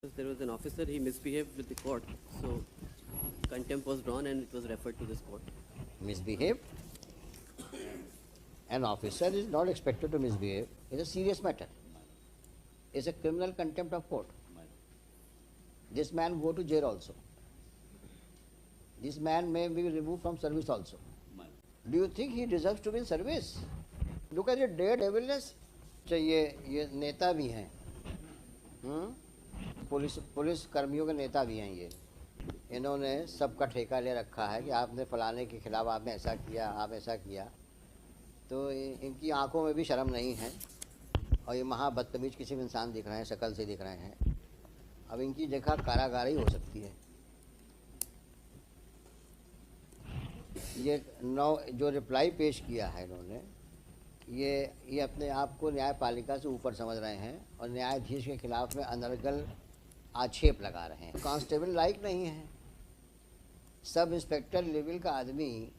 There was an officer, he misbehaved with the court, so contempt was drawn and it was referred to this court. Misbehave? An officer is not expected to misbehave. It's a serious matter. It's a criminal contempt of court. This man go to jail also. This man may be removed from service also. Do you think he deserves to be in service? Look at the daredevilness. ये नेता भी हैं, police कर्मियों के नेता भी हैं ये। इन्होंने सबका ठेका ले रखा है कि आपने फलाने के खिलाफ आपने ऐसा किया, आप ऐसा किया। तो इनकी आंखों में भी शर्म नहीं है और ये महा बदतमीज किसी भी इंसान दिख रहे हैं, शक्ल से दिख रहे हैं। अब इनकी जगह कारागार ही हो सकती है। ये जो रिप्लाई पेश किया है इन्होंने, ये अपने आप को न्यायपालिका से ऊपर समझ रहे हैं और न्यायाधीश के खिलाफ में अनर्गल आक्षेप लगा रहे हैं। कांस्टेबल लायक नहीं है। सब इंस्पेक्टर लेवल का आदमी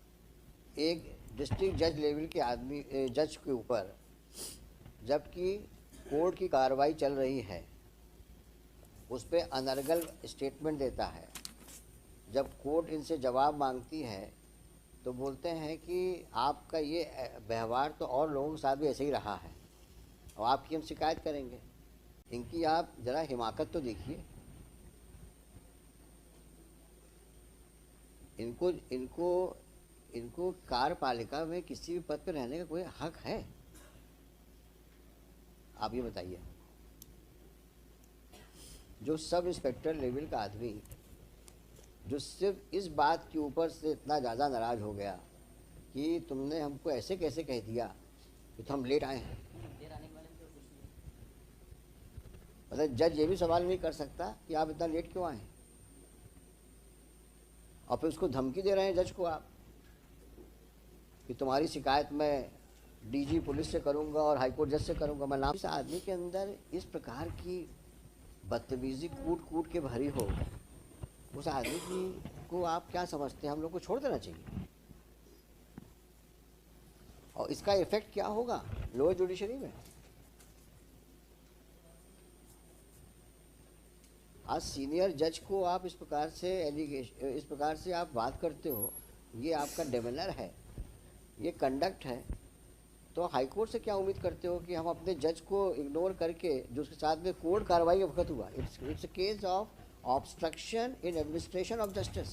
एक डिस्ट्रिक्ट जज लेवल के आदमी जज के ऊपर, जबकि कोर्ट की कार्रवाई चल रही है, उस पर अनर्गल स्टेटमेंट देता है। जब कोर्ट इनसे जवाब मांगती है तो बोलते हैं कि आपका ये व्यवहार तो और लोगों के साथ भी ऐसे ही रहा है और आपकी हम शिकायत करेंगे। इनकी आप ज़रा हिमाकत तो देखिए। इनको कार्यपालिका में किसी भी पद पर रहने का कोई हक है? आप ये बताइए। जो सब इंस्पेक्टर लेवल का आदमी जो सिर्फ इस बात के ऊपर से इतना ज़्यादा नाराज़ हो गया कि तुमने हमको ऐसे कैसे कह दिया कि तो हम लेट आए हैं। मतलब जज ये भी सवाल नहीं कर सकता कि आप इतना लेट क्यों आए, और फिर उसको धमकी दे रहे हैं जज को आप कि तुम्हारी शिकायत मैं डीजी पुलिस से करूंगा और हाईकोर्ट जज से करूंगा। मैं नाम इस आदमी के अंदर इस प्रकार की बदतमीजी कूट कूट के भरी हो, उस आदमी को आप क्या समझते हैं? हम लोग को छोड़ देना चाहिए। और इसका इफेक्ट क्या होगा लोअर जुडिशरी में? आज सीनियर जज को आप इस प्रकार से आप बात करते हो, ये आपका डेमेनर है, ये कंडक्ट है। तो हाईकोर्ट से क्या उम्मीद करते हो कि हम अपने जज को इग्नोर करके, जो उसके साथ में कोर्ट कार्रवाई के वक्त हुआ, it's a case of obstruction in administration of justice.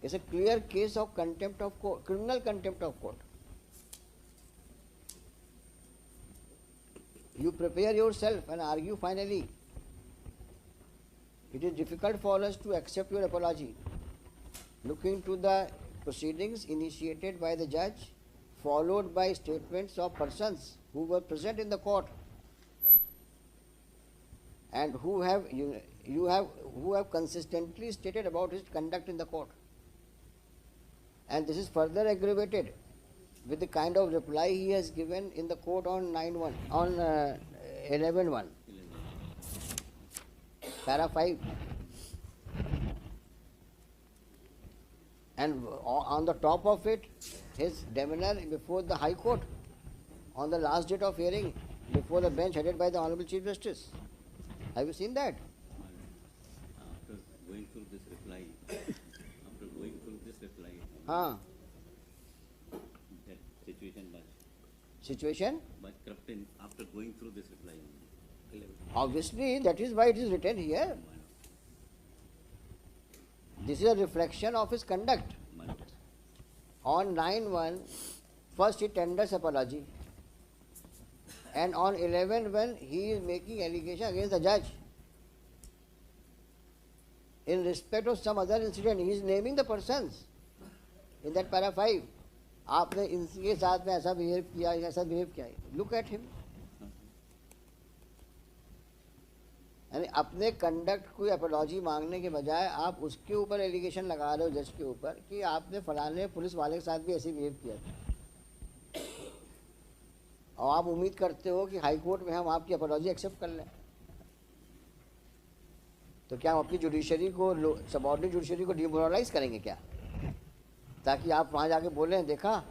It's a clear case of contempt of court, criminal contempt of court. You prepare yourself and argue finally. It is difficult for us to accept your apology. Look into the proceedings initiated by the judge, followed by statements of persons who were present in the court and who have consistently stated about his conduct in the court. And this is further aggravated with the kind of reply he has given in the court on 11.1, para 5. And on the top of it, his demeanor before the High Court on the last date of hearing before the bench headed by the Honorable Chief Justice. Have you seen that? After going through this reply, हाँ. that Situation? was corrupted after going through this reply. Obviously, that is why it is written here. This is a reflection of his conduct. On 9/1, first he tenders apology, and on 11/1 he is making allegation against the judge. In respect of some other incident, he is naming the persons in that para 5. आपने इनके साथ में ऐसा behave किया, Look at him. यानी अपने conduct को apology मांगने के बजाय आप उसके ऊपर एलिगेशन लगा रहे हो जज के ऊपर कि आपने फलाने पुलिस वाले के साथ भी ऐसे बिहेव किया था, और आप उम्मीद करते हो कि हाई कोर्ट में हम आपकी अपॉलॉजी एक्सेप्ट कर लें। तो क्या हम अपनी जुडिशरी को, सबऑर्डिनेट जुडिशरी को डिमोरलाइज करेंगे क्या, ताकि आप वहाँ जाके बोलें देखा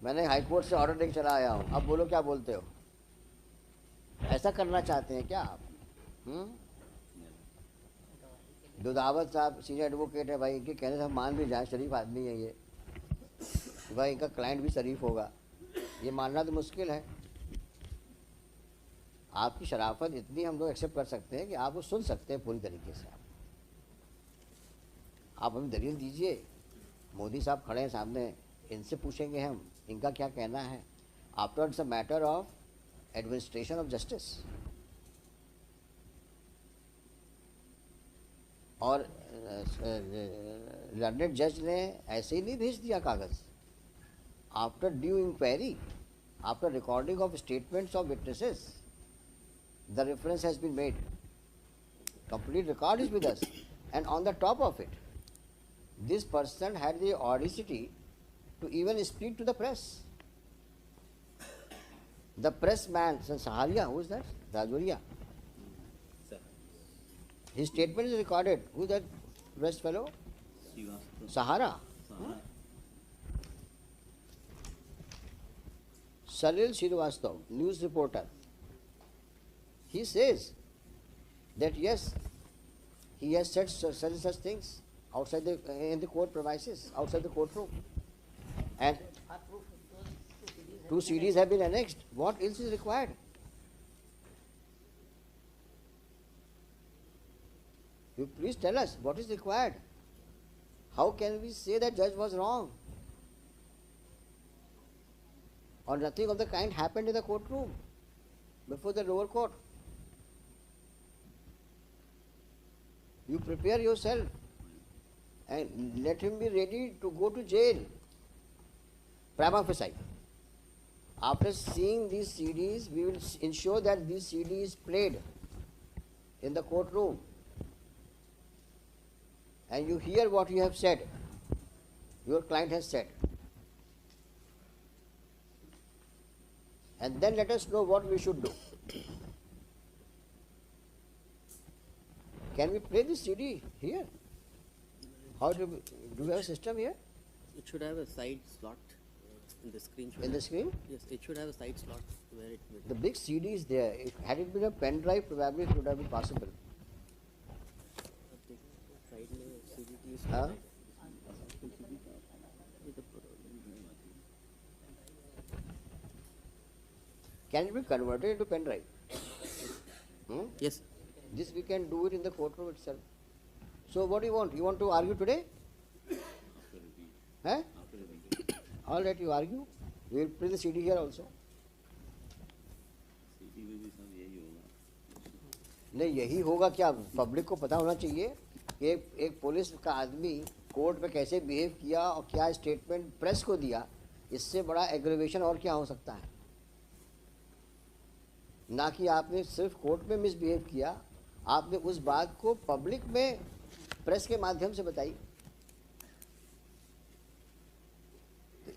मैंने हाई कोर्ट से ऑर्डर लेके चला आया हूँ, अब बोलो क्या बोलते हो? ऐसा करना चाहते हैं क्या आप? दुधावत साहब सीनियर एडवोकेट है भाई, इनके कहने से हम मान भी जाए, शरीफ आदमी है ये, भाई इनका क्लाइंट भी शरीफ होगा, ये मानना तो मुश्किल है। आपकी शराफत इतनी हम लोग एक्सेप्ट कर सकते हैं कि आप वो सुन सकते हैं पूरी तरीके से। आप हमें दलील दीजिए, मोदी साहब खड़े हैं सामने, इनसे पूछेंगे हम इनका क्या कहना है। After it's a matter of administration of justice. और लर्नेड जज ने ऐसे ही नहीं भेज दिया कागज़। After due inquiry, after recording of statements of witnesses, the reference has been made. Complete record is with us. And on the top of it, this person had the audacity to even speak to the press. The pressman, Saharia, who is that? Rajoria. His statement is recorded. Who is that press fellow? Srivastava. Sahara. Sahara. Salil Srivastava, news reporter. He says that yes, he has said such things outside in the court premises, outside the courtroom, and 2 CDs have been annexed. What else is required? You please tell us what is required. How can we say that judge was wrong? Or nothing of the kind happened in the courtroom before the lower court. You prepare yourself and let him be ready to go to jail. Prima facie. After seeing these CDs, we will ensure that these CDs played in the courtroom. And you hear what you have said, your client has said. And then let us know what we should do. Can we play this CD here? How do we have a system here It should have a side slot in the screen. in the screen? Yes, it should have a side slot where it will. The big CD is there. Had it been a pen drive, probably it would have been possible. Side में CDT is Huh? Can it be converted into pen drive? Yes. This we can do it in the courtroom itself. So what do you want? You want to argue today? After a week. Huh? After a week. All right, you argue. We will play the CD here also. CD में भी सब यही होगा. नहीं, यही होगा क्या? Public को पता होना चाहिए कि एक पुलिस का आदमी कोर्ट में कैसे बिहेव किया और क्या स्टेटमेंट प्रेस को दिया। इससे बड़ा एग्रीवेशन और क्या हो सकता है? ना कि आपने सिर्फ कोर्ट में मिसबिहेव किया, आपने उस बात को पब्लिक में प्रेस के माध्यम से बताई। तो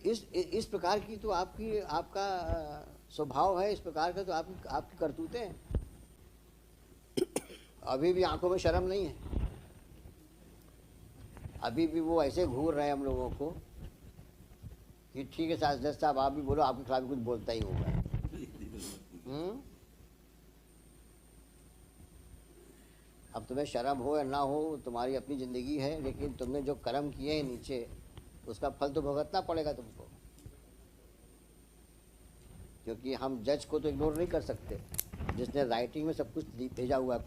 इस प्रकार की तो आपका स्वभाव है, इस प्रकार का तो आपकी करतूतें हैं। अभी भी आंखों में शर्म नहीं है, अभी भी वो ऐसे घूर रहे हैं हम लोगों को कि ठीक है जज साहब आप भी बोलो, आपके खिलाफ कुछ बोलता ही होगा। अब तुम्हें शर्म हो या ना हो, तुम्हारी अपनी ज़िंदगी है, लेकिन तुमने जो कर्म किए हैं नीचे, उसका फल तो भुगतना पड़ेगा तुमको। क्योंकि हम जज को तो इग्नोर नहीं कर सकते, जिसने राइटिंग में सब कुछ भेजा हुआ है।